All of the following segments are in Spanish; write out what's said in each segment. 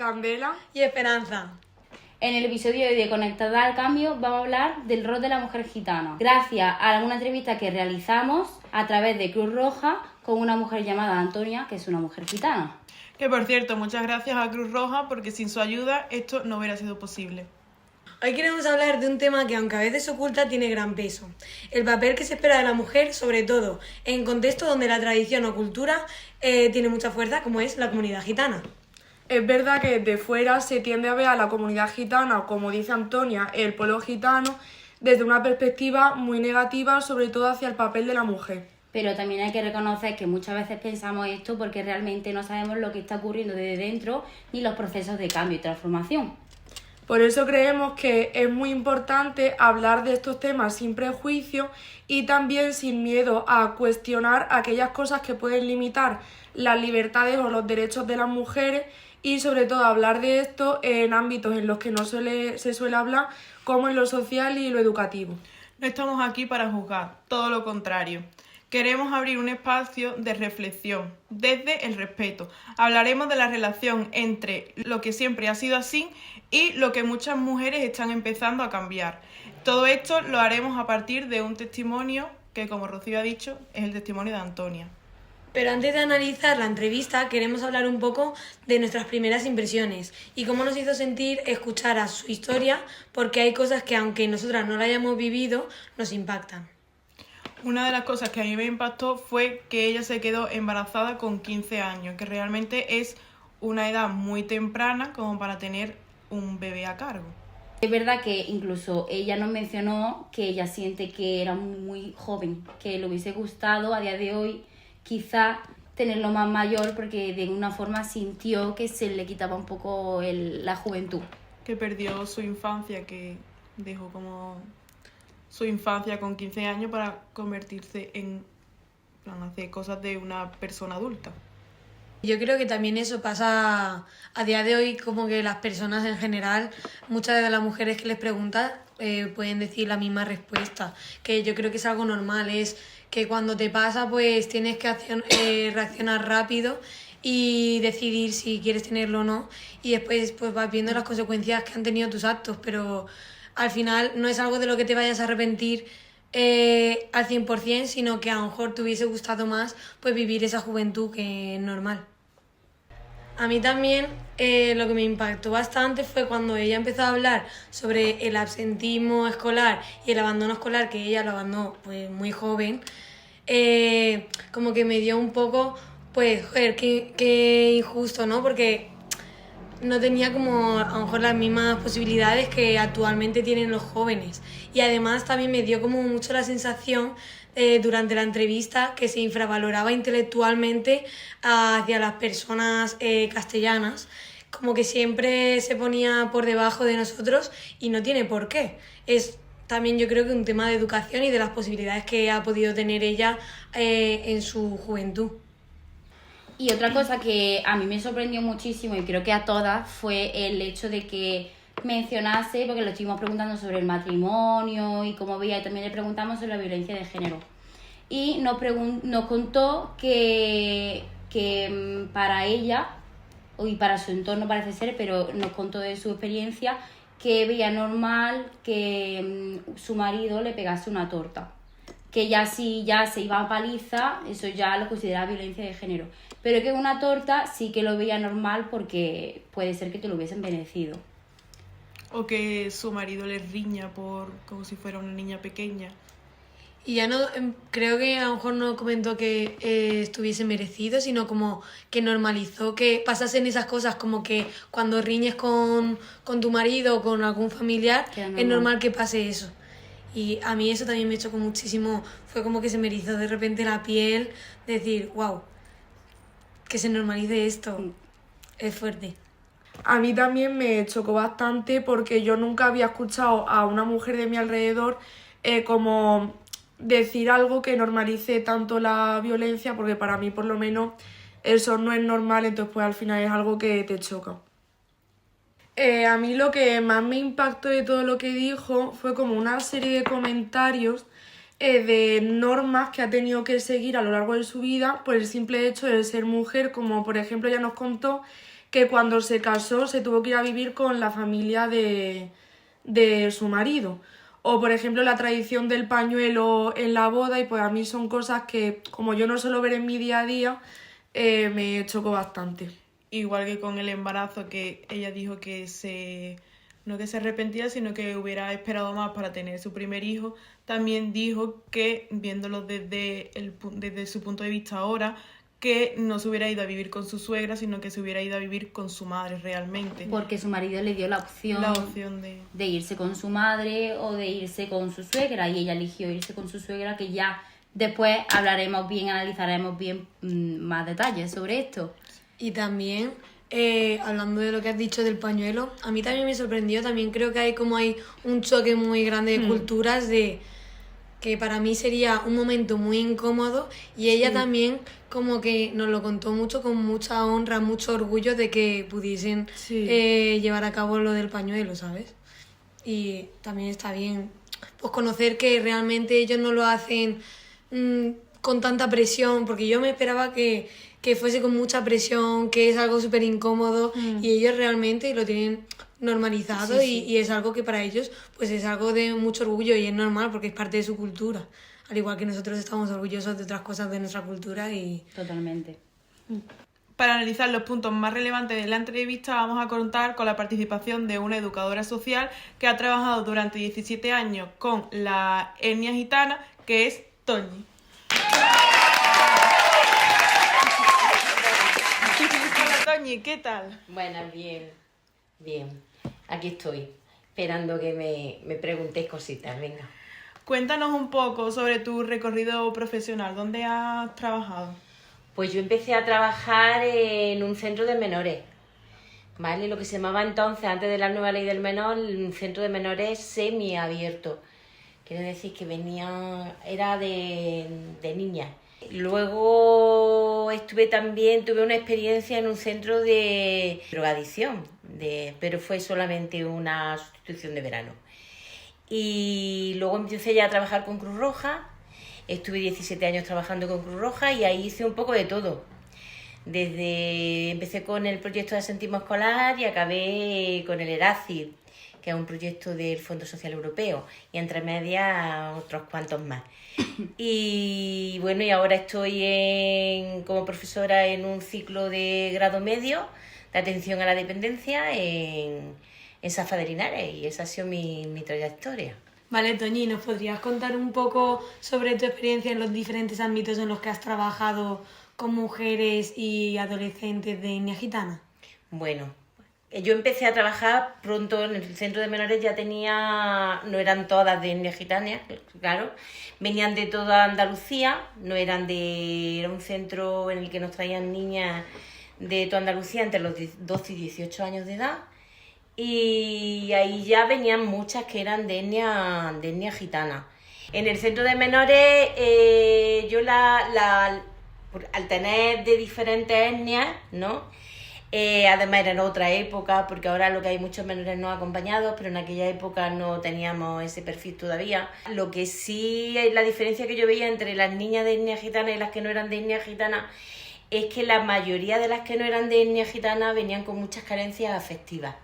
Candela y Esperanza. En el episodio de hoy de Conectada al Cambio vamos a hablar del rol de la mujer gitana. Gracias a alguna entrevista que realizamos a través de Cruz Roja con una mujer llamada Antonia, que es una mujer gitana. Que por cierto, muchas gracias a Cruz Roja porque sin su ayuda esto no hubiera sido posible. Hoy queremos hablar de un tema que aunque a veces se oculta tiene gran peso. El papel que se espera de la mujer, sobre todo en contextos donde la tradición o cultura tiene mucha fuerza, como es la comunidad gitana. Es verdad que desde fuera se tiende a ver a la comunidad gitana, o como dice Antonia, el pueblo gitano, desde una perspectiva muy negativa, sobre todo hacia el papel de la mujer. Pero también hay que reconocer que muchas veces pensamos esto porque realmente no sabemos lo que está ocurriendo desde dentro ni los procesos de cambio y transformación. Por eso creemos que es muy importante hablar de estos temas sin prejuicio y también sin miedo a cuestionar aquellas cosas que pueden limitar las libertades o los derechos de las mujeres y sobre todo hablar de esto en ámbitos en los que no se suele hablar, como en lo social y lo educativo. No estamos aquí para juzgar, todo lo contrario. Queremos abrir un espacio de reflexión desde el respeto. Hablaremos de la relación entre lo que siempre ha sido así y lo que muchas mujeres están empezando a cambiar. Todo esto lo haremos a partir de un testimonio que, como Rocío ha dicho, es el testimonio de Antonia. Pero antes de analizar la entrevista, queremos hablar un poco de nuestras primeras impresiones y cómo nos hizo sentir escuchar a su historia, porque hay cosas que, aunque nosotras no la hayamos vivido, nos impactan. Una de las cosas que a mí me impactó fue que ella se quedó embarazada con 15 años, que realmente es una edad muy temprana como para tener un bebé a cargo. Es verdad que incluso ella nos mencionó que ella siente que era muy joven, que le hubiese gustado a día de hoy quizá tenerlo más mayor porque de alguna forma sintió que se le quitaba un poco la juventud. Que perdió su infancia, que dejó como su infancia con 15 años para convertirse en hacer cosas de una persona adulta. Yo creo que también eso pasa a día de hoy, como que las personas en general, muchas de las mujeres que les preguntas pueden decir la misma respuesta, que yo creo que es algo normal, es que cuando te pasa pues tienes que reaccionar rápido y decidir si quieres tenerlo o no, y después pues vas viendo las consecuencias que han tenido tus actos, pero al final no es algo de lo que te vayas a arrepentir al 100%, sino que a lo mejor te hubiese gustado más pues vivir esa juventud, que es normal. A mí también lo que me impactó bastante fue cuando ella empezó a hablar sobre el absentismo escolar y el abandono escolar, que ella lo abandonó pues muy joven. Como que me dio un poco, pues, joder, qué injusto, ¿no? Porque no tenía como a lo mejor las mismas posibilidades que actualmente tienen los jóvenes. Y además también me dio como mucho la sensación durante la entrevista que se infravaloraba intelectualmente hacia las personas castellanas, como que siempre se ponía por debajo de nosotros y no tiene por qué. Es también yo creo que un tema de educación y de las posibilidades que ha podido tener ella en su juventud. Y otra cosa que a mí me sorprendió muchísimo y creo que a todas fue el hecho de que mencionase, porque le estuvimos preguntando sobre el matrimonio y cómo veía, y también le preguntamos sobre la violencia de género. Y nos contó que para ella, y para su entorno parece ser, pero nos contó de su experiencia, que veía normal que su marido le pegase una torta. Que ya si ya se iba a paliza, eso ya lo consideraba violencia de género. Pero que una torta sí que lo veía normal porque puede ser que te lo hubiesen merecido. O que su marido le riña como si fuera una niña pequeña. Y ya no, creo que a lo mejor no comentó que estuviese merecido, sino como que normalizó que pasasen esas cosas, como que cuando riñes con tu marido o con algún familiar, es normal que pase eso. Y a mí eso también me chocó muchísimo, fue como que se me erizó de repente la piel, decir, wow, que se normalice esto, es fuerte. A mí también me chocó bastante porque yo nunca había escuchado a una mujer de mi alrededor como decir algo que normalice tanto la violencia, porque para mí por lo menos eso no es normal, entonces pues al final es algo que te choca. A mí lo que más me impactó de todo lo que dijo fue como una serie de comentarios de normas que ha tenido que seguir a lo largo de su vida por el simple hecho de ser mujer, como por ejemplo ella nos contó que cuando se casó se tuvo que ir a vivir con la familia de su marido. O, por ejemplo, la tradición del pañuelo en la boda, y pues a mí son cosas que, como yo no suelo ver en mi día a día, me chocó bastante. Igual que con el embarazo, que ella dijo no que se arrepentía, sino que hubiera esperado más para tener su primer hijo. También dijo que, viéndolo desde su punto de vista ahora, que no se hubiera ido a vivir con su suegra, sino que se hubiera ido a vivir con su madre realmente. Porque su marido le dio la opción de irse con su madre o de irse con su suegra, y ella eligió irse con su suegra, que ya después analizaremos bien más detalles sobre esto. Y también, hablando de lo que has dicho del pañuelo, a mí también me sorprendió, también creo que hay un choque muy grande de culturas, de que para mí sería un momento muy incómodo, y ella también como que nos lo contó mucho, con mucha honra, mucho orgullo de que pudiesen llevar a cabo lo del pañuelo, ¿sabes? Y también está bien pues conocer que realmente ellos no lo hacen con tanta presión, porque yo me esperaba que fuese con mucha presión, que es algo súper incómodo, y ellos realmente lo tienen normalizado, y es algo que para ellos pues es algo de mucho orgullo, y es normal porque es parte de su cultura, al igual que nosotros estamos orgullosos de otras cosas de nuestra cultura. Y Totalmente. Para analizar los puntos más relevantes de la entrevista, vamos a contar con la participación de una educadora social que ha trabajado durante 17 años con la etnia gitana, que es Toñi. Hola Toñi, ¿qué tal? Bueno, bien. Aquí estoy, esperando que me preguntéis cositas, venga. Cuéntanos un poco sobre tu recorrido profesional. ¿Dónde has trabajado? Pues yo empecé a trabajar en un centro de menores, ¿vale? Lo que se llamaba entonces, antes de la nueva ley del menor, un centro de menores semiabierto. Quiere decir que era de niñas. Luego tuve una experiencia en un centro de drogadicción, pero fue solamente una sustitución de verano. Y luego empecé ya a trabajar con Cruz Roja, estuve 17 años trabajando con Cruz Roja, y ahí hice un poco de todo. Empecé con el proyecto de asentismo escolar y acabé con el ERACID, que es un proyecto del Fondo Social Europeo, y entre medias otros cuantos más. Y bueno, y ahora estoy como profesora en un ciclo de grado medio de atención a la dependencia en Safa de Linares, y esa ha sido mi trayectoria. Vale, Toñi, ¿nos podrías contar un poco sobre tu experiencia en los diferentes ámbitos en los que has trabajado con mujeres y adolescentes de etnia gitana? Bueno, yo empecé a trabajar pronto en el centro de menores, no eran todas de etnia gitana, claro, venían de toda Andalucía, era un centro en el que nos traían niñas de toda Andalucía entre los 12 y 18 años de edad, y ahí ya venían muchas que eran de etnia gitana. En el centro de menores, yo al tener de diferentes etnias, ¿no? Además era en otra época, porque ahora lo que hay muchos menores no acompañados, pero en aquella época no teníamos ese perfil todavía. Lo que sí, la diferencia que yo veía entre las niñas de etnia gitana y las que no eran de etnia gitana, es que la mayoría de las que no eran de etnia gitana venían con muchas carencias afectivas,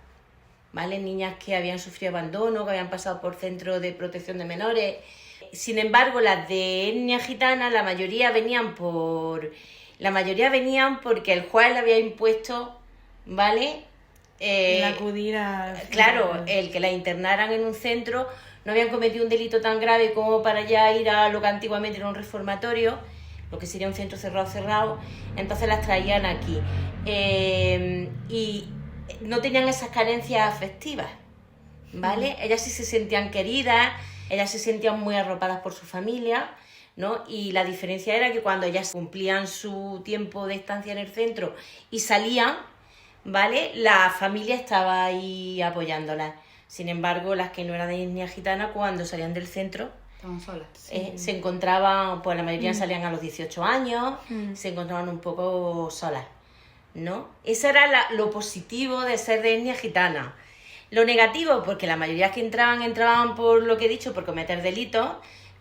¿vale? Niñas que habían sufrido abandono, que habían pasado por centros de protección de menores. Sin embargo, las de etnia gitana, la mayoría venían porque el juez le había impuesto, ¿vale? Acudir a... Claro, el que la internaran en un centro, no habían cometido un delito tan grave como para ya ir a lo que antiguamente era un reformatorio, lo que sería un centro cerrado, entonces las traían aquí. Y no tenían esas carencias afectivas, ¿vale? Ellas sí se sentían queridas, ellas se sentían muy arropadas por su familia, ¿no? Y la diferencia era que cuando ellas cumplían su tiempo de estancia en el centro y salían, ¿vale? La familia estaba ahí apoyándolas. Sin embargo, las que no eran de etnia gitana, cuando salían del centro, Estaban solas. se encontraban, pues la mayoría salían a los 18 años, se encontraban un poco solas, ¿no? Eso era lo positivo de ser de etnia gitana. Lo negativo, porque la mayoría que entraban por lo que he dicho, por cometer delitos.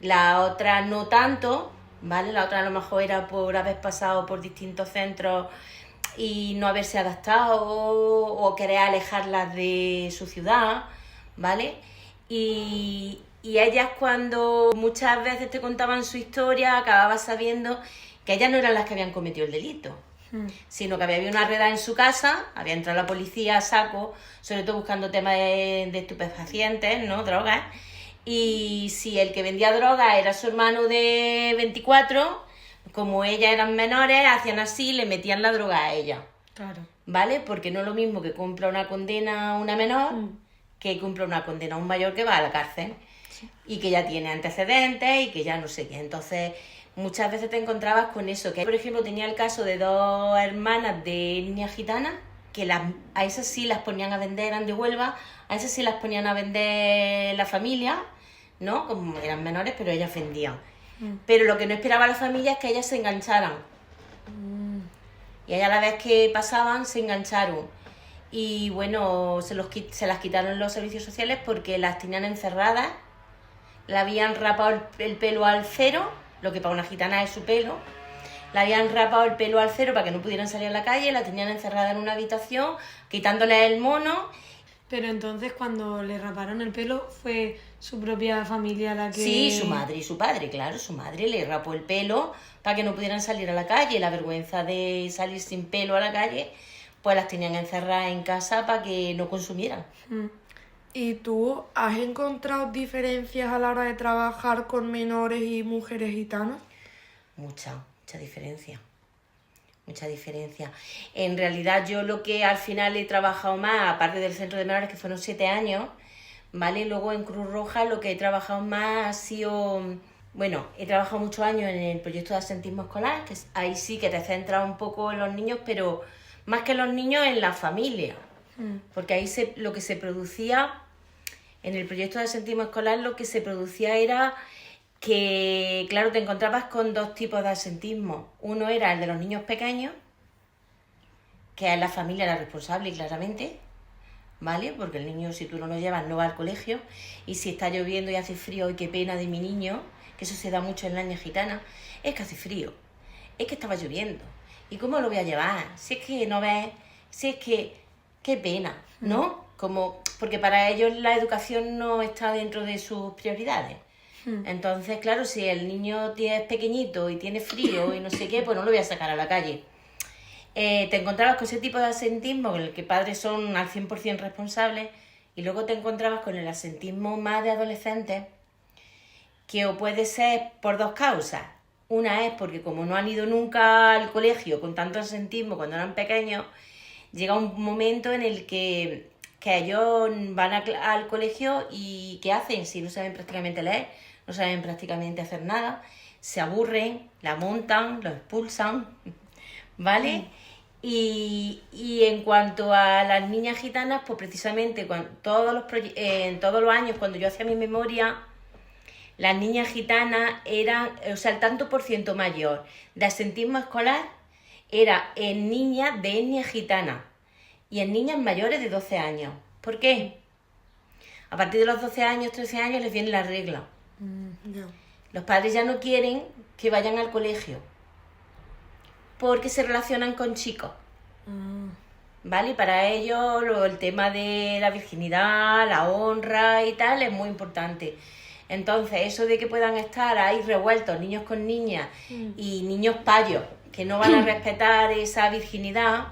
La otra no tanto, ¿vale? La otra a lo mejor era por haber pasado por distintos centros y no haberse adaptado o querer alejarlas de su ciudad, ¿vale? Y ellas, cuando muchas veces te contaban su historia, acababas sabiendo que ellas no eran las que habían cometido el delito, sino que había habido una redada en su casa, había entrado la policía a saco, sobre todo buscando temas de estupefacientes, ¿no? Drogas, y si el que vendía drogas era su hermano de 24, como ellas eran menores, hacían así, le metían la droga a ella. Claro. ¿Vale? Porque no es lo mismo que cumpla una condena una menor que cumpla una condena un mayor que va a la cárcel y que ya tiene antecedentes y que ya no sé qué. Entonces, muchas veces te encontrabas con eso. Que, por ejemplo, tenía el caso de 2 hermanas de niñas gitanas que a esas sí las ponían a vender, eran de Huelva, a esas sí las ponían a vender la familia, ¿no? Como eran menores, pero ellas vendían. Pero lo que no esperaba la familia es que ellas se engancharan. Y ellas a la vez que pasaban se engancharon. Y bueno, se las quitaron los servicios sociales porque las tenían encerradas, le habían rapado el pelo al cero, lo que para una gitana es su pelo, le habían rapado el pelo al cero para que no pudieran salir a la calle, la tenían encerrada en una habitación, quitándole el mono. Pero entonces cuando le raparon el pelo fue su propia familia la que... Sí, su madre y su padre, claro, su madre le rapó el pelo para que no pudieran salir a la calle. La vergüenza de salir sin pelo a la calle, pues las tenían encerradas en casa para que no consumieran. ¿Y tú has encontrado diferencias a la hora de trabajar con menores y mujeres gitanas? Mucha diferencia. Mucha diferencia. En realidad yo lo que al final he trabajado más, aparte del centro de menores que fueron 7 años, ¿vale? Luego en Cruz Roja lo que he trabajado más ha sido... Bueno, he trabajado muchos años en el proyecto de asentismo escolar, que ahí sí que te centras un poco en los niños, pero más que los niños en la familia. Porque ahí lo que se producía, en el proyecto de asentismo escolar lo que se producía era que, claro, te encontrabas con 2 tipos de asentismo. Uno era el de los niños pequeños, que es la familia la responsable, claramente, ¿vale? Porque el niño, si tú no lo llevas, no va al colegio. Y si está lloviendo y hace frío, ¡ay, qué pena de mi niño! Que eso se da mucho en la niña gitana. Es que hace frío, es que estaba lloviendo. ¿Y cómo lo voy a llevar? Si es que no ves, si es que... ¡Qué pena! ¿No? Porque para ellos la educación no está dentro de sus prioridades. Entonces, claro, si el niño es pequeñito y tiene frío y no sé qué, pues no lo voy a sacar a la calle. Te encontrabas con ese tipo de asentismo en el que padres son al 100% responsables, y luego te encontrabas con el asentismo más de adolescentes, que o puede ser por 2 causas. Una es porque como no han ido nunca al colegio con tanto asentismo cuando eran pequeños, llega un momento en el que ellos van al colegio y ¿qué hacen? Si no saben prácticamente leer, no saben prácticamente hacer nada, se aburren, la montan, lo expulsan, ¿vale? Y en cuanto a las niñas gitanas, pues precisamente en todos los años, cuando yo hacía mi memoria, las niñas gitanas eran, o sea, el tanto por ciento mayor de asentismo escolar era en niñas de etnia gitana y en niñas mayores de 12 años. ¿Por qué? A partir de los 12 años, 13 años les viene la regla. Los padres ya no quieren que vayan al colegio porque se relacionan con chicos. ¿Vale? Y para ellos el tema de la virginidad, la honra y tal es muy importante. Entonces, eso de que puedan estar ahí revueltos niños con niñas y niños payos que no van a respetar esa virginidad,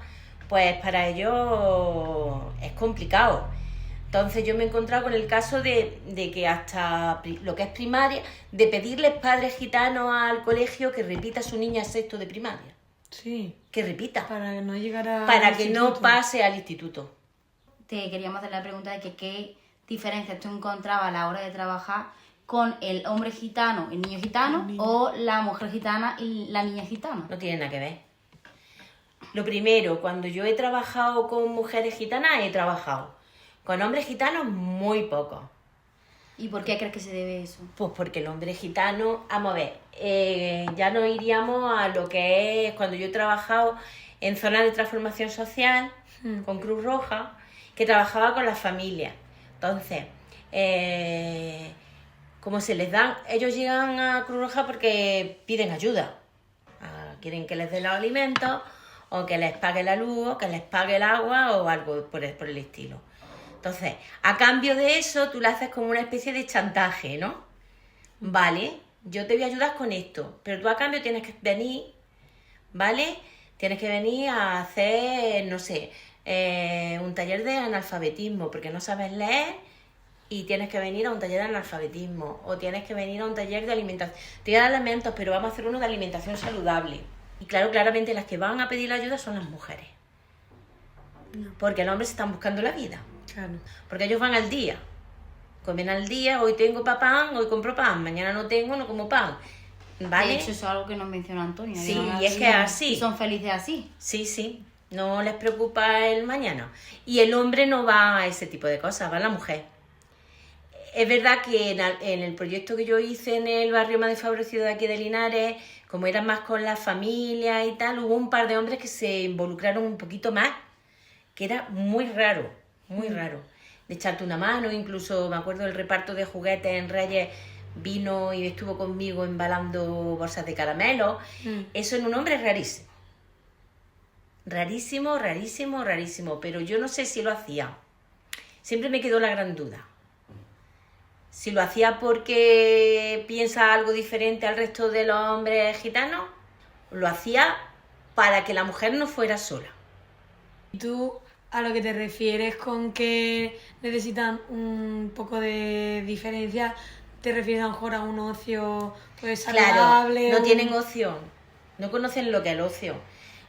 pues para ellos es complicado. Entonces yo me he encontrado con el caso de que hasta lo que es primaria, de pedirles padres gitanos al colegio que repita a su niña sexto de primaria. Sí. Que repita. Para que no llegara Para que no pase al instituto. Te queríamos hacer la pregunta de que qué diferencias tú encontrabas a la hora de trabajar con el hombre gitano, el niño gitano, o la mujer gitana y la niña gitana. No tiene nada que ver. Lo primero, cuando yo he trabajado con mujeres gitanas, he trabajado con hombres gitanos muy poco. ¿Y por qué crees que se debe eso? Pues porque el hombre gitano, vamos a ver, ya no iríamos a lo que es cuando yo he trabajado en zonas de transformación social con Cruz Roja, que trabajaba con las familias. Entonces, como se les dan, ellos llegan a Cruz Roja porque piden ayuda, quieren que les den los alimentos o que les pague la luz, o que les pague el agua, o algo por el estilo. Entonces, a cambio de eso, tú le haces como una especie de chantaje, ¿no? Vale, yo te voy a ayudar con esto, pero tú a cambio tienes que venir, ¿vale? Tienes que venir a hacer, no sé, un taller de analfabetismo, porque no sabes leer y tienes que venir a un taller de analfabetismo, o tienes que venir a un taller de alimentación. Te voy a dar alimentos, pero vamos a hacer uno de alimentación saludable. Y claro, claramente las que van a pedir la ayuda son las mujeres. Porque los hombres están buscando la vida. Claro. Porque ellos van al día. Comen al día, hoy tengo pan, hoy compro pan, mañana no tengo, no como pan. ¿Vale? De hecho, eso es algo que nos mencionó Antonia. Sí, Van y es que es así. Y son felices así. Sí, sí. No les preocupa el mañana. Y el hombre no va a ese tipo de cosas, va la mujer. Es verdad que en el proyecto que yo hice en el barrio más desfavorecido de aquí de Linares, como era más con la familia y tal, hubo un par de hombres que se involucraron un poquito más, que era muy raro, de echarte una mano. Incluso me acuerdo del reparto de juguetes en Reyes, vino y estuvo conmigo embalando bolsas de caramelo. Eso en un hombre es rarísimo. Rarísimo, pero yo no sé si lo hacía. Siempre me quedó la gran duda. Si lo hacía porque piensa algo diferente al resto de los hombres gitanos, lo hacía para que la mujer no fuera sola. ¿Y tú a lo que te refieres con que necesitan un poco de diferencia? ¿Te refieres a lo mejor a un ocio pues saludable? Claro, no tienen ocio, no conocen lo que es el ocio.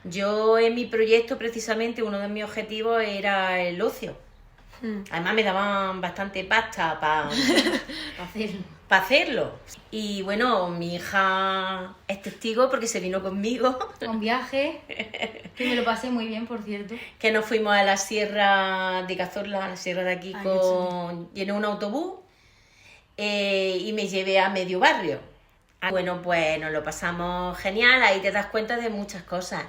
Yo en mi proyecto precisamente uno de mis objetivos era el ocio. Además me daban bastante pasta para hacerlo. Y bueno, mi hija es testigo porque se vino conmigo. Un viaje que me lo pasé muy bien, por cierto. Que nos fuimos a la sierra de Cazorla, a la sierra de aquí, llené un autobús y me llevé a medio barrio. Bueno, pues nos lo pasamos genial, ahí te das cuenta de muchas cosas.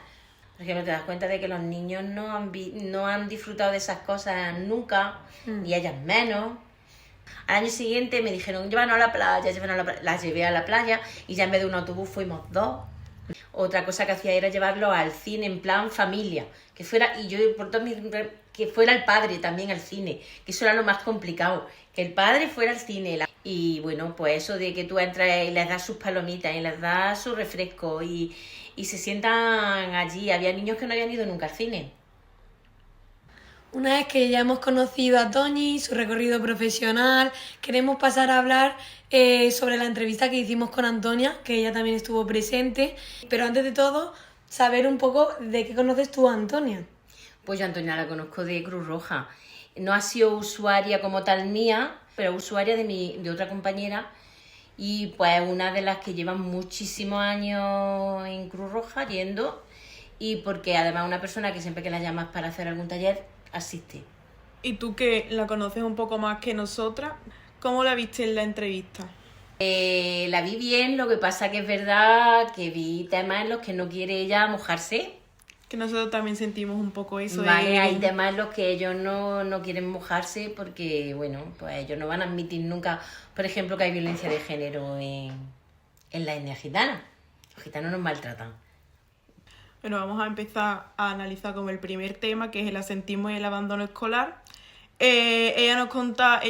Por ejemplo, te das cuenta de que los niños no han disfrutado de esas cosas nunca, y ellas menos. Al año siguiente me dijeron, llévanos a la playa. Las llevé a la playa y ya en vez de un autobús fuimos 2. Otra cosa que hacía era llevarlo al cine en plan familia, que fuera el padre también al cine, que eso era lo más complicado, que el padre fuera al cine. Y bueno, pues eso de que tú entras y les das sus palomitas y les das su refresco y se sientan allí. Había niños que no habían ido nunca al cine. Una vez que ya hemos conocido a Toñi, su recorrido profesional, queremos pasar a hablar sobre la entrevista que hicimos con Antonia, que ella también estuvo presente. Pero antes de todo, saber un poco de qué conoces tú a Antonia. Pues yo a Antonia la conozco de Cruz Roja. No ha sido usuaria como tal mía, pero usuaria de otra compañera. Y pues una de las que llevan muchísimos años en Cruz Roja yendo, y porque además una persona que siempre que la llamas para hacer algún taller asiste. Y tú que la conoces un poco más que nosotras, ¿cómo la viste en la entrevista? La vi bien, lo que pasa que es verdad que vi temas en los que no quiere ella mojarse. Que nosotros también sentimos un poco eso. Vale, hay temas en los que ellos no quieren mojarse porque, bueno, pues ellos no van a admitir nunca, por ejemplo, que hay violencia de género en la etnia gitana. Los gitanos nos maltratan. Bueno, vamos a empezar a analizar como el primer tema, que es el asentismo y el abandono escolar. Ella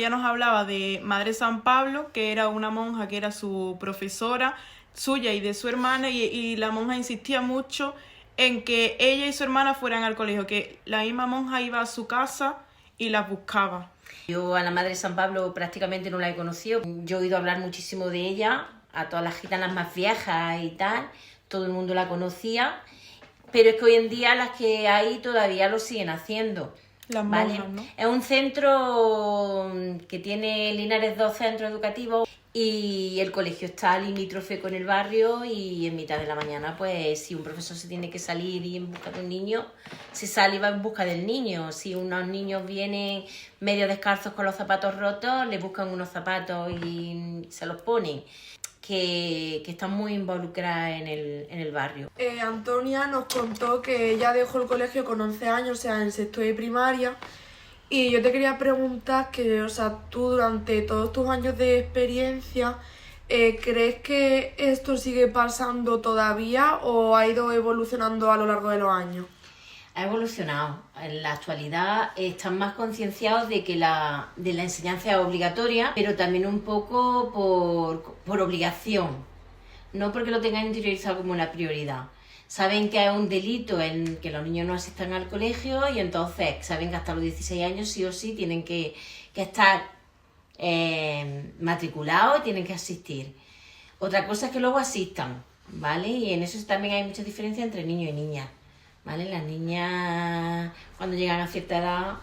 nos hablaba de Madre San Pablo, que era una monja que era su profesora, suya y de su hermana, y la monja insistía mucho en que ella y su hermana fueran al colegio, que la misma monja iba a su casa y las buscaba. Yo a la Madre San Pablo prácticamente no la he conocido. Yo he oído hablar muchísimo de ella, a todas las gitanas más viejas y tal, todo el mundo la conocía, pero es que hoy en día las que hay todavía lo siguen haciendo. Las ¿vale? monjas, ¿no? Es un centro que tiene Linares 2 centros educativos y el colegio está limítrofe con el barrio, y en mitad de la mañana, pues si un profesor se tiene que salir y en busca de un niño, se sale y va en busca del niño. Si unos niños vienen medio descalzos con los zapatos rotos, les buscan unos zapatos y se los ponen. Que están muy involucradas en el barrio. Antonia nos contó que ella dejó el colegio con 11 años, o sea, en sexto de primaria. Y yo te quería preguntar que, o sea, tú durante todos tus años de experiencia, ¿crees que esto sigue pasando todavía o ha ido evolucionando a lo largo de los años? Ha evolucionado. En la actualidad están más concienciados de la enseñanza es obligatoria, pero también un poco por obligación, no porque lo tengan interiorizado como una prioridad. Saben que es un delito en que los niños no asistan al colegio y entonces saben que hasta los 16 años sí o sí tienen que estar matriculados y tienen que asistir. Otra cosa es que luego asistan, ¿vale? Y en eso también hay mucha diferencia entre niños y niñas, ¿vale? Las niñas cuando llegan a cierta edad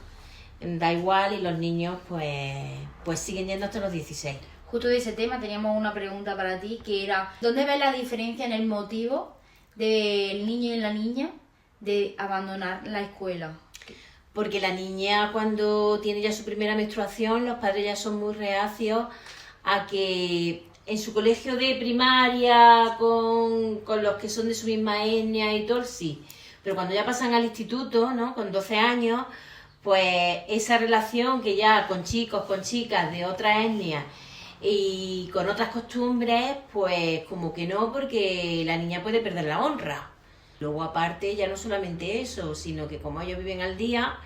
da igual y los niños pues siguen yendo hasta los 16. Justo de ese tema teníamos una pregunta para ti, que era, ¿dónde ves la diferencia en el motivo del niño y la niña de abandonar la escuela? Porque la niña cuando tiene ya su primera menstruación, los padres ya son muy reacios a que en su colegio de primaria, con los que son de su misma etnia y todo, sí. Pero cuando ya pasan al instituto, ¿no? Con 12 años, pues esa relación que ya con chicos, con chicas de otra etnia y con otras costumbres, pues como que no, porque la niña puede perder la honra. Luego aparte ya no solamente eso, sino que como ellos viven al día,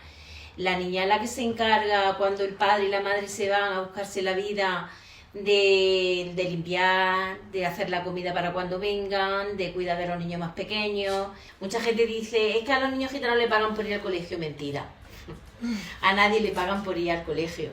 la niña es la que se encarga cuando el padre y la madre se van a buscarse la vida de limpiar, de hacer la comida para cuando vengan, de cuidar de los niños más pequeños. Mucha gente dice, es que a los niños gitanos le pagan por ir al colegio. Mentira. A nadie le pagan por ir al colegio,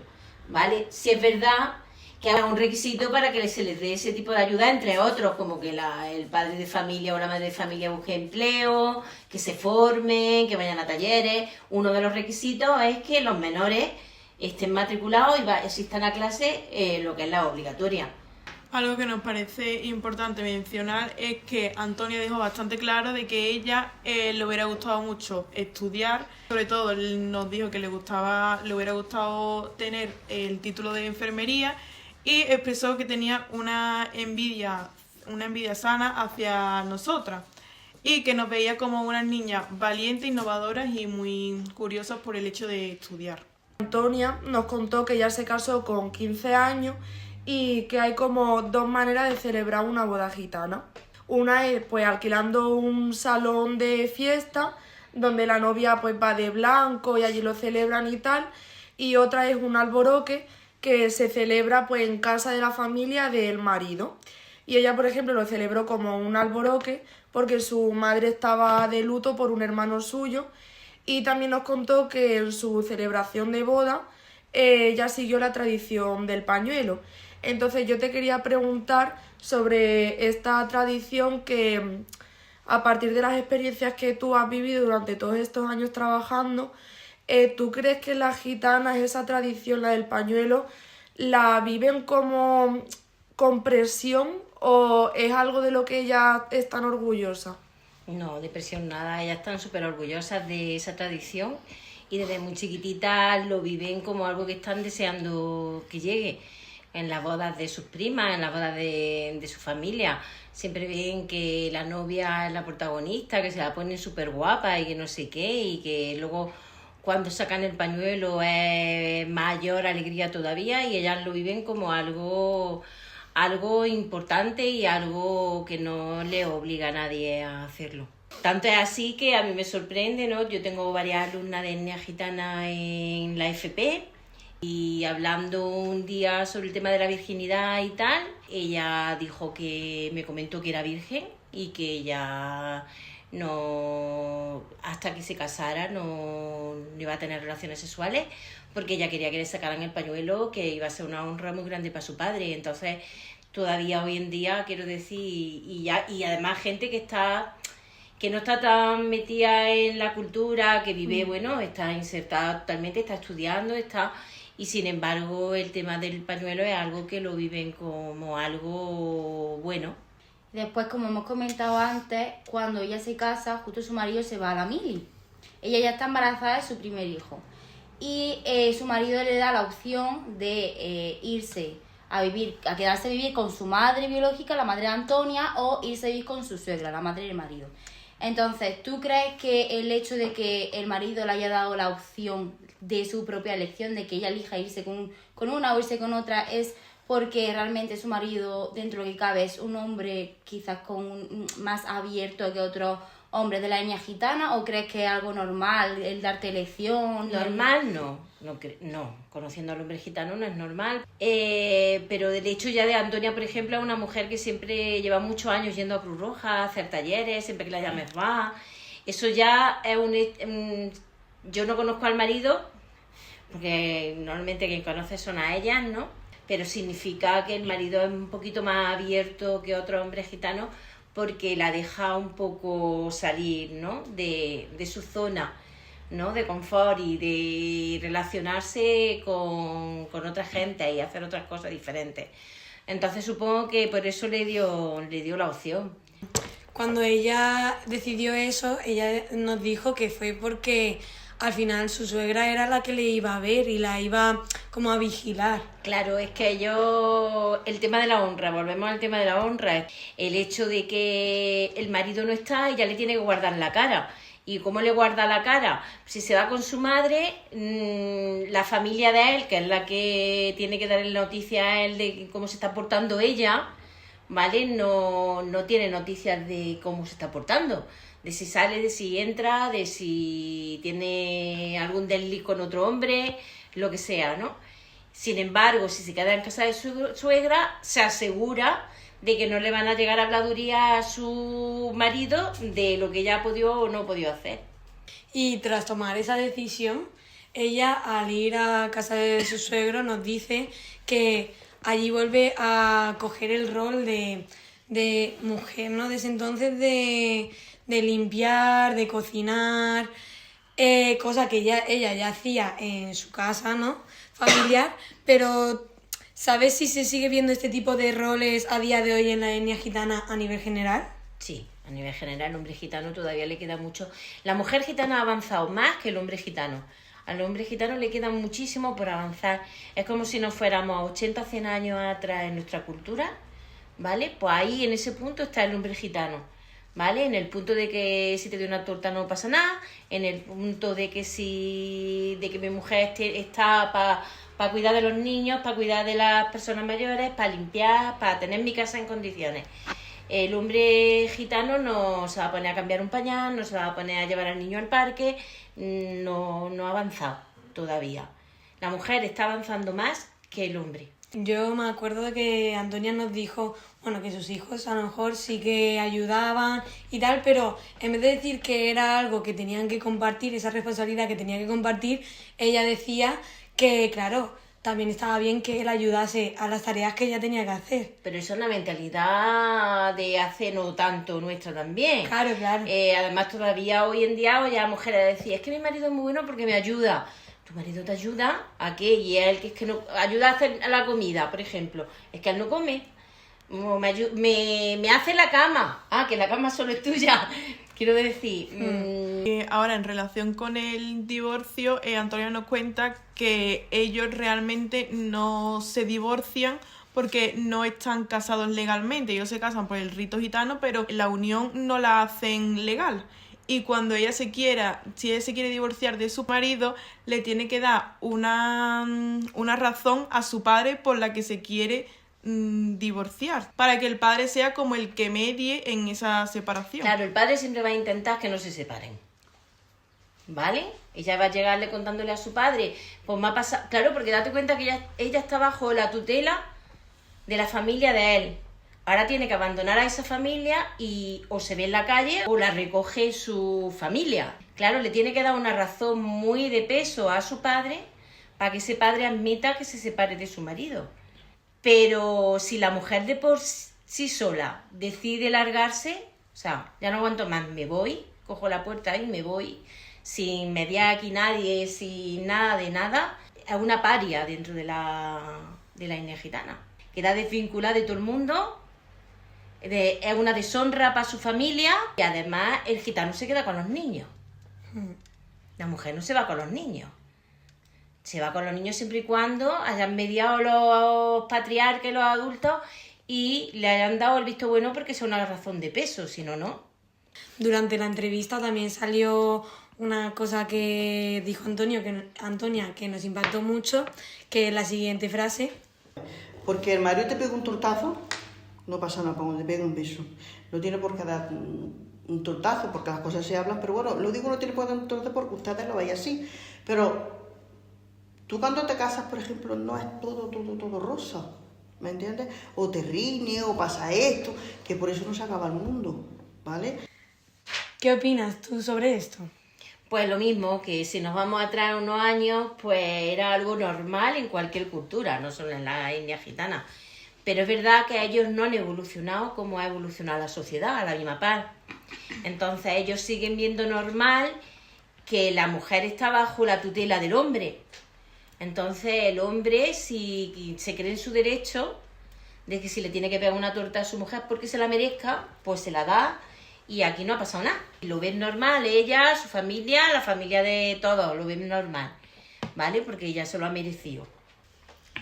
¿vale? Si es verdad que haga un requisito para que se les dé ese tipo de ayuda, entre otros, como que el padre de familia o la madre de familia busque empleo, que se formen, que vayan a talleres. Uno de los requisitos es que los menores estén matriculados y asistan a clase, lo que es la obligatoria. Algo que nos parece importante mencionar es que Antonia dejó bastante claro de que ella le hubiera gustado mucho estudiar, sobre todo nos dijo que le hubiera gustado tener el título de enfermería y expresó que tenía una envidia sana hacia nosotras y que nos veía como unas niñas valientes, innovadoras y muy curiosas por el hecho de estudiar. Antonia nos contó que ya se casó con 15 años y que hay como dos maneras de celebrar una boda gitana. Una es pues alquilando un salón de fiesta donde la novia pues va de blanco y allí lo celebran y tal, y otra es un alboroque que se celebra pues en casa de la familia del marido. Y ella, por ejemplo, lo celebró como un alboroque porque su madre estaba de luto por un hermano suyo, y también nos contó que en su celebración de boda ella siguió la tradición del pañuelo. Entonces yo te quería preguntar sobre esta tradición que, a partir de las experiencias que tú has vivido durante todos estos años trabajando, ¿tú crees que las gitanas esa tradición, la del pañuelo, la viven como con presión o es algo de lo que ellas están orgullosas? No, depresión nada, ellas están súper orgullosas de esa tradición y desde muy chiquititas lo viven como algo que están deseando que llegue. En las bodas de sus primas, en las bodas de su familia, siempre ven que la novia es la protagonista, que se la ponen súper guapa y que no sé qué, y que luego cuando sacan el pañuelo es mayor alegría todavía, y ellas lo viven como algo importante y algo que no le obliga a nadie a hacerlo. Tanto es así que a mí me sorprende, ¿no? Yo tengo varias alumnas de etnia gitana en la FP y hablando un día sobre el tema de la virginidad y tal, ella me comentó que era virgen y que ella no, hasta que se casara no iba a tener relaciones sexuales, porque ella quería que le sacaran el pañuelo, que iba a ser una honra muy grande para su padre. Entonces todavía hoy en día, quiero decir, y además gente que no está tan metida en la cultura, que vive, bueno, está insertada totalmente, está estudiando, y sin embargo el tema del pañuelo es algo que lo viven como algo bueno. Después, como hemos comentado antes, cuando ella se casa, justo su marido se va a la mili. Ella ya está embarazada de su primer hijo. Y su marido le da la opción de irse a quedarse a vivir con su madre biológica, la madre de Antonia, o irse a vivir con su suegra, la madre del marido. Entonces, ¿tú crees que el hecho de que el marido le haya dado la opción de su propia elección, de que ella elija irse con una o irse con otra, es porque realmente su marido, dentro de lo que cabe, es un hombre quizás más abierto que otros hombres de la etnia gitana o crees que es algo normal el darte elección? Normal no, conociendo al hombre gitano no es normal, pero del hecho ya de Antonia, por ejemplo, es una mujer que siempre lleva muchos años yendo a Cruz Roja, a hacer talleres, siempre que la llames va, eso ya es yo no conozco al marido, porque normalmente quien conoce son a ellas, ¿no? Pero significa que el marido es un poquito más abierto que otro hombre gitano, porque la deja un poco salir, ¿no? de su zona, ¿no? De confort y de relacionarse con otra gente y hacer otras cosas diferentes. Entonces supongo que por eso le dio la opción. Cuando ella decidió eso, ella nos dijo que fue porque al final su suegra era la que le iba a ver y la iba como a vigilar. Claro, es que el tema de la honra, volvemos al tema de la honra, el hecho de que el marido no está, ella le tiene que guardar la cara. ¿Y cómo le guarda la cara? Si se va con su madre, la familia de él, que es la que tiene que darle noticia a él de cómo se está portando ella, ¿vale? No tiene noticias de cómo se está portando, de si sale, de si entra, de si tiene algún desliz con otro hombre, lo que sea, ¿no? Sin embargo, si se queda en casa de su suegra, se asegura de que no le van a llegar habladurías a su marido de lo que ella ha podido o no ha podido hacer. Y tras tomar esa decisión, ella al ir a casa de su suegro nos dice que allí vuelve a coger el rol de mujer, ¿no? Desde entonces de limpiar, de cocinar, cosa que ella ya hacía en su casa, ¿no? Familiar, pero ¿sabes si se sigue viendo este tipo de roles a día de hoy en la etnia gitana a nivel general? Sí, a nivel general el hombre gitano todavía le queda mucho. La mujer gitana ha avanzado más que el hombre gitano. Al hombre gitano le queda muchísimo por avanzar. Es como si nos fuéramos 80 o 100 años atrás en nuestra cultura, ¿vale? Pues ahí en ese punto está el hombre gitano, ¿vale? En el punto de que si te doy una torta no pasa nada, en el punto de que mi mujer está para cuidar de los niños, para cuidar de las personas mayores, para limpiar, para tener mi casa en condiciones. El hombre gitano no se va a poner a cambiar un pañal, no se va a poner a llevar al niño al parque, no ha avanzado todavía. La mujer está avanzando más que el hombre. Yo me acuerdo de que Antonia nos dijo, bueno, que sus hijos a lo mejor sí que ayudaban y tal, pero en vez de decir que era algo que tenían que compartir, esa responsabilidad que tenía que compartir, ella decía que, claro, también estaba bien que él ayudase a las tareas que ella tenía que hacer. Pero eso es una mentalidad de hace no tanto nuestra también. Claro, claro. Además todavía hoy en día oye a mujeres decir, es que mi marido es muy bueno porque me ayuda. ¿Tu marido te ayuda? ¿A qué? Y él que es que no ayuda a hacer la comida, por ejemplo. Es que él no come. Me hace la cama. Ah, que la cama solo es tuya. Quiero decir... Ahora, en relación con el divorcio, Antonia nos cuenta que ellos realmente no se divorcian porque no están casados legalmente. Ellos se casan por el rito gitano, pero la unión no la hacen legal. Y cuando si ella se quiere divorciar de su marido, le tiene que dar una razón a su padre por la que se quiere divorciar, para que el padre sea como el que medie en esa separación. Claro, el padre siempre va a intentar que no se separen, ¿vale? Ella va a llegarle contándole a su padre, pues me ha pasado, claro, porque date cuenta que ella está bajo la tutela de la familia de él. Ahora tiene que abandonar a esa familia y o se ve en la calle o la recoge su familia. Claro, le tiene que dar una razón muy de peso a su padre para que ese padre admita que se separe de su marido. Pero si la mujer de por sí sola decide largarse, o sea, ya no aguanto más, me voy, cojo la puerta y me voy, sin mediar aquí nadie, sin nada de nada, es una paria dentro de la etnia gitana. Queda desvinculada de todo el mundo, es una deshonra para su familia y además el gitano se queda con los niños. La mujer no se va con los niños. Se va con los niños siempre y cuando hayan mediado los patriarcas, los adultos, y le hayan dado el visto bueno porque sea una razón de peso, si no, no. Durante la entrevista también salió una cosa que dijo Antonia que nos impactó mucho, que es la siguiente frase. Porque el marido te pega un tortazo, no pasa nada, cuando te pega un beso. No tiene por qué dar un tortazo, porque las cosas se hablan, pero bueno, lo digo no tiene por qué dar un tortazo porque ustedes lo veis así, pero tú cuando te casas, por ejemplo, no es todo rosa, ¿me entiendes? O te riñe, o pasa esto, que por eso no se acaba el mundo, ¿vale? ¿Qué opinas tú sobre esto? Pues lo mismo, que si nos vamos atrás unos años, pues era algo normal en cualquier cultura, no solo en la etnia gitana. Pero es verdad que ellos no han evolucionado como ha evolucionado la sociedad a la misma par. Entonces ellos siguen viendo normal que la mujer está bajo la tutela del hombre. Entonces el hombre, si se cree en su derecho de que si le tiene que pegar una torta a su mujer porque se la merezca, pues se la da. Y aquí no ha pasado nada. Lo ven normal, ella, su familia, la familia de todos, lo ven normal, ¿vale? Porque ella se lo ha merecido.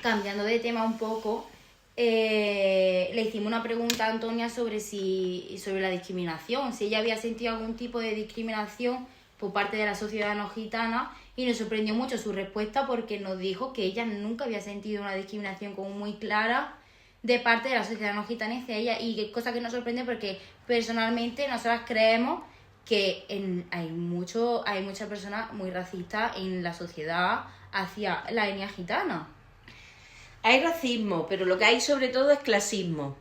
Cambiando de tema un poco, le hicimos una pregunta a Antonia sobre la discriminación, si ella había sentido algún tipo de discriminación por parte de la sociedad no gitana, y nos sorprendió mucho su respuesta porque nos dijo que ella nunca había sentido una discriminación como muy clara de parte de la sociedad no gitana hacia ella, y que cosa que nos sorprende porque personalmente nosotras creemos que hay muchas personas muy racistas en la sociedad hacia la etnia gitana. Hay racismo, pero lo que hay sobre todo es clasismo.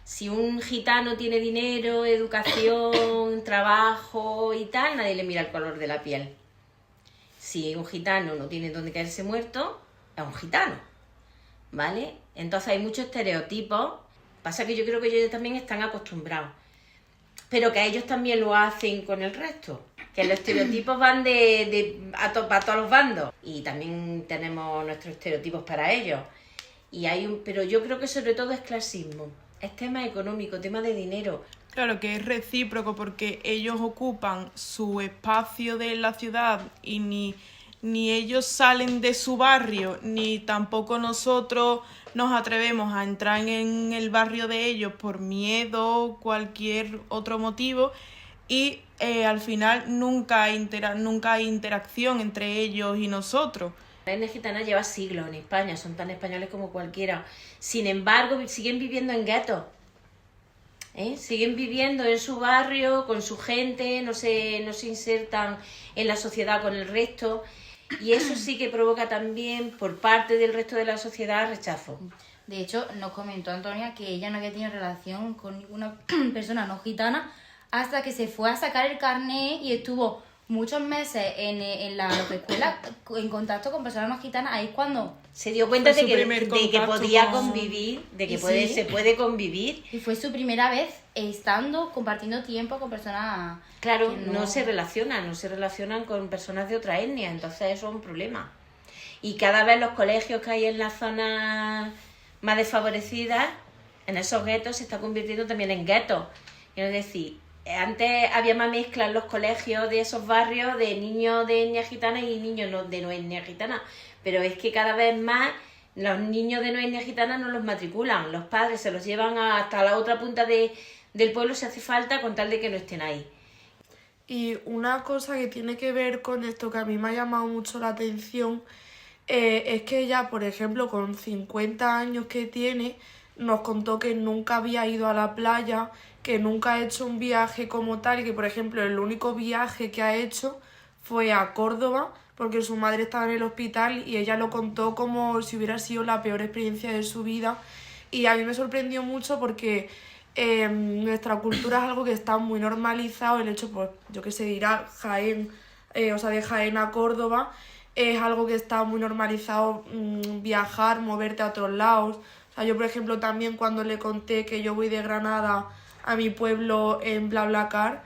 Si un gitano tiene dinero, educación, trabajo y tal, nadie le mira el color de la piel. Si un gitano no tiene donde caerse muerto, es un gitano, ¿vale? Entonces hay muchos estereotipos. Pasa que yo creo que ellos también están acostumbrados, pero que ellos también lo hacen con el resto. Que los estereotipos van a todos los bandos, y también tenemos nuestros estereotipos para ellos. Pero yo creo que sobre todo es clasismo, es tema económico, tema de dinero. Claro que es recíproco porque ellos ocupan su espacio de la ciudad y ni ellos salen de su barrio, ni tampoco nosotros nos atrevemos a entrar en el barrio de ellos por miedo o cualquier otro motivo, y al final nunca hay interacción entre ellos y nosotros. La etnia gitana lleva siglos en España, son tan españoles como cualquiera. Sin embargo, siguen viviendo en guetos. Siguen viviendo en su barrio, con su gente, no se insertan en la sociedad con el resto. Y eso sí que provoca también, por parte del resto de la sociedad, rechazo. De hecho, nos comentó Antonia que ella no había tenido relación con ninguna persona no gitana hasta que se fue a sacar el carnet y estuvo muchos meses en la escuela en contacto con personas no gitanas. Ahí es cuando se dio cuenta de que podía con... convivir, de que sí. Se puede convivir. Y fue su primera vez compartiendo tiempo con personas. Claro, que no se relacionan con personas de otra etnia, entonces eso es un problema. Y cada vez los colegios que hay en las zonas más desfavorecidas, en esos guetos, se está convirtiendo también en guetos. Es decir, antes había más mezcla en los colegios de esos barrios de niños de etnia gitana y niños de no etnia gitana, pero es que cada vez más los niños de no etnia gitana no los matriculan, los padres se los llevan hasta la otra punta del pueblo si hace falta, con tal de que no estén ahí. Y una cosa que tiene que ver con esto que a mí me ha llamado mucho la atención es que ella, por ejemplo, con 50 años que tiene, nos contó que nunca había ido a la playa, que nunca ha hecho un viaje como tal, y que, por ejemplo, el único viaje que ha hecho fue a Córdoba, porque su madre estaba en el hospital y ella lo contó como si hubiera sido la peor experiencia de su vida. Y a mí me sorprendió mucho porque nuestra cultura es algo que está muy normalizado, el hecho, pues, yo que sé, de ir a Jaén, de Jaén a Córdoba, es algo que está muy normalizado, viajar, moverte a otros lados. O sea, yo, por ejemplo, también cuando le conté que yo voy de Granada a mi pueblo en BlaBlaCar,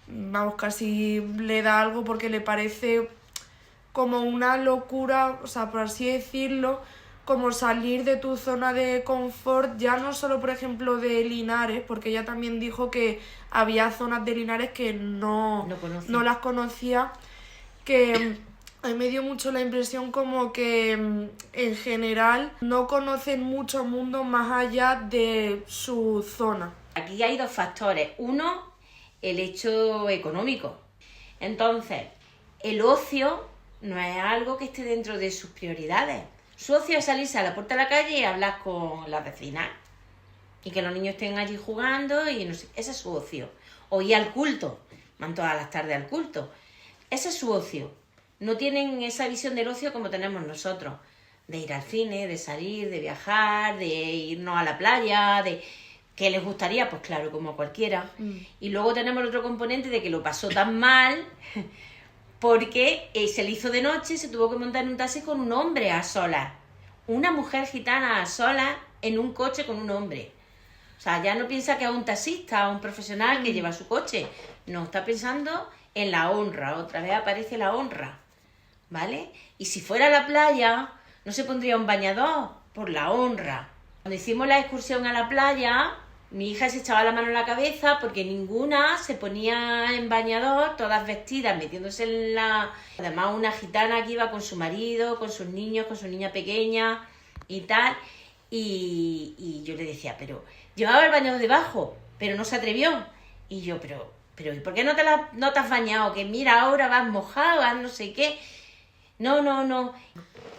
vamos, casi le da algo porque le parece como una locura, o sea, por así decirlo, como salir de tu zona de confort, ya no solo, por ejemplo, de Linares, porque ella también dijo que había zonas de Linares que no las conocía, que a mí me dio mucho la impresión como que en general no conocen mucho mundo más allá de su zona. Aquí hay dos factores. Uno, el hecho económico. Entonces, el ocio no es algo que esté dentro de sus prioridades. Su ocio es salirse a la puerta de la calle y hablar con las vecinas. y que los niños estén allí jugando y no sé, ese es su ocio. O ir al culto, van todas las tardes al culto. Ese es su ocio. No tienen esa visión del ocio como tenemos nosotros, de ir al cine, de salir, de viajar, de irnos a la playa, de... ¿Qué les gustaría? Pues claro, como a cualquiera. Y luego tenemos el otro componente de que lo pasó tan mal porque se le hizo de noche y se tuvo que montar en un taxi con un hombre a solas. Una mujer gitana a solas en un coche con un hombre. O sea, ya no piensa que es un taxista, un profesional que lleva su coche. No, está pensando en la honra. Otra vez aparece la honra, ¿vale? Y si fuera a la playa, no se pondría un bañador por la honra. Cuando hicimos la excursión a la playa, mi hija se echaba la mano en la cabeza porque ninguna se ponía en bañador, todas vestidas, metiéndose en la... Además, una gitana que iba con su marido, con sus niños, con su niña pequeña y tal. Y yo le decía, pero llevaba el bañador debajo, pero no se atrevió. Y yo, pero ¿y por qué no te has bañado? Que mira, ahora vas mojada, vas no sé qué. No.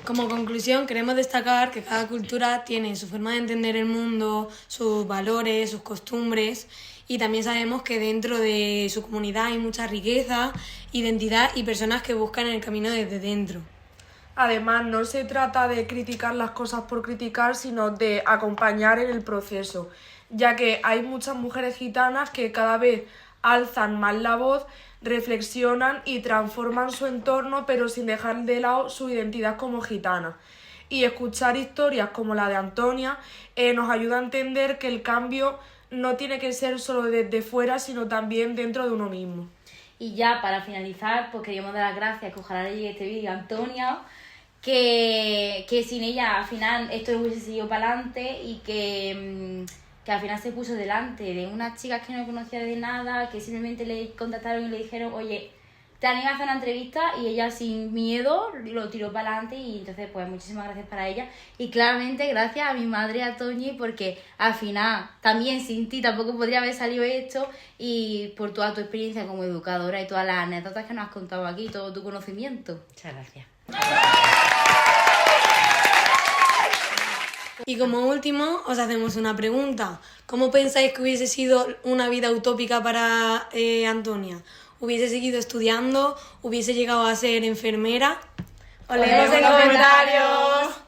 Como conclusión, queremos destacar que cada cultura tiene su forma de entender el mundo, sus valores, sus costumbres, y también sabemos que dentro de su comunidad hay mucha riqueza, identidad y personas que buscan el camino desde dentro. Además, no se trata de criticar las cosas por criticar, sino de acompañar en el proceso, ya que hay muchas mujeres gitanas que cada vez alzan más la voz, reflexionan y transforman su entorno, pero sin dejar de lado su identidad como gitana. Y escuchar historias como la de Antonia nos ayuda a entender que el cambio no tiene que ser solo desde fuera, sino también dentro de uno mismo. Y ya para finalizar, pues queríamos dar las gracias, que ojalá le llegue este vídeo a Antonia, que sin ella al final esto no hubiese seguido para adelante y que al final se puso delante de unas chicas que no conocía de nada, que simplemente le contactaron y le dijeron, oye, te animas a hacer una entrevista, y ella sin miedo lo tiró para adelante. Y entonces pues muchísimas gracias para ella, y claramente gracias a mi madre, a Toñi, porque al final también sin ti tampoco podría haber salido esto, y por toda tu experiencia como educadora y todas las anécdotas que nos has contado aquí, todo tu conocimiento. Muchas gracias. Y como último, os hacemos una pregunta. ¿Cómo pensáis que hubiese sido una vida utópica para Antonia? ¿Hubiese seguido estudiando? ¿Hubiese llegado a ser enfermera? ¡Os leemos en comentarios!